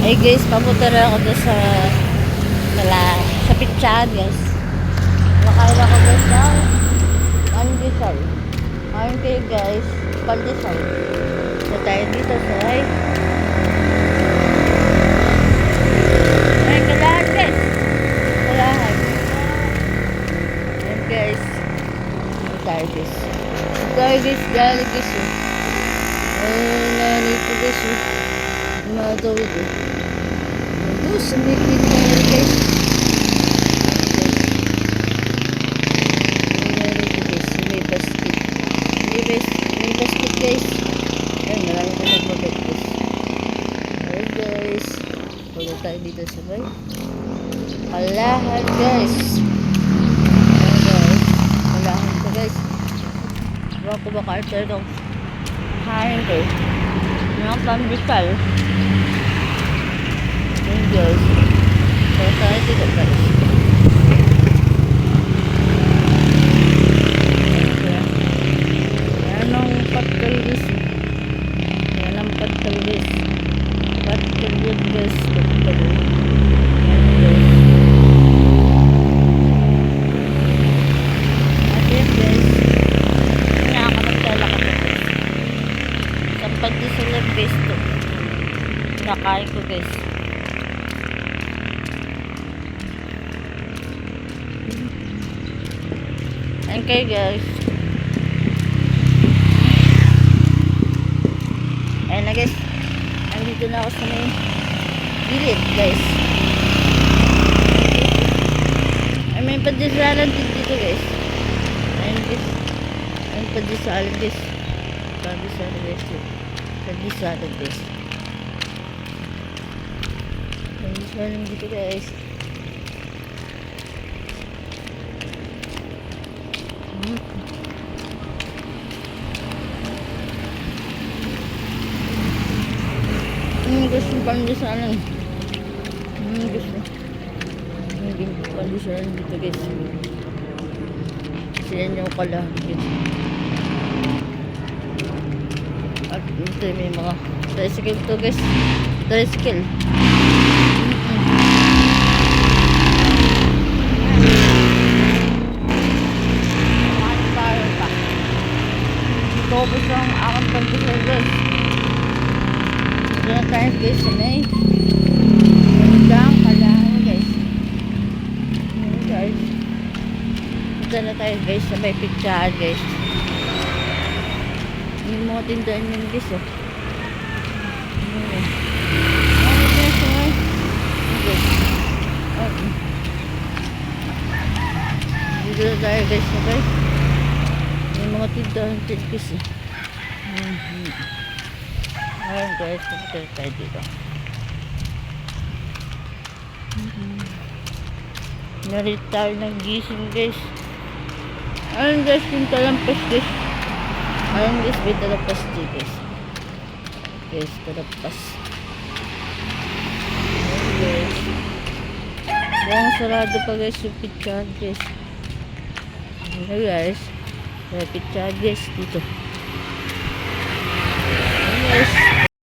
Ay guys, papunta na ako doon sa Pitsahan guys. Nakain ako guys ng pandesal. Ayun kayo guys, pandesal. So tayo dito sa ay kalahan guys. Kalahan. Ayun guys. Ayun tayo guys. Tayo guys, dali guys. Ayun na nito guys. Matawid eh. Ito, sumikit na rin guys. May basket. May basket guys. Ayun, marami ko nagbagat guys. Ayun guys. Pagod tayo dito sa bay. Kalahan guys. Ayun guys. Kalahan ko guys. Huwag ko baka ito itong hain ko. Mga pandesal. Ayun guys. So tayo dito guys. Yan ang patkalis. Yan ang patkalis. Patkalis guys. Patkalis. Yan guys. At yan guys. Nakakapagtala ka guys. Isang pandesal ng best to. Nakain ko guys. Ayan kayo guys. Ayan na guys. Andito na ako sa may gilid guys. Ay may pandesalan dito guys. Ayan guys. Ayan pandesalan guys. Pandesalan guys. Pandesalan guys. Pandesalan dito guys. Gusto pandesalan. Gusto. Hindi pandesalan dito guys. Sila nyo pala guys. At ito may mga tricycle to guys. Tricycle. Tapos ang aking pandesal guys. Diyan tayo guys sa may hanggang kalahan guys. Ayan guys. Diyan na tayo guys sa may Pitsahan guys. Yung mga tindahan yun guys oh. Ayan guys sa may dito na tayo guys sa may yung mga tindahan guys eh. Ayan guys, pupunta tayo dito. Narito tayo ng gising guys. Ayan guys, yung talampas guys. Ayan guys, may talampas dito guys. Guys, talampas. Ayan guys. Ayan, sarado pa guys yung Pitsahan guys. Ayan guys. Pitsahan guys dito.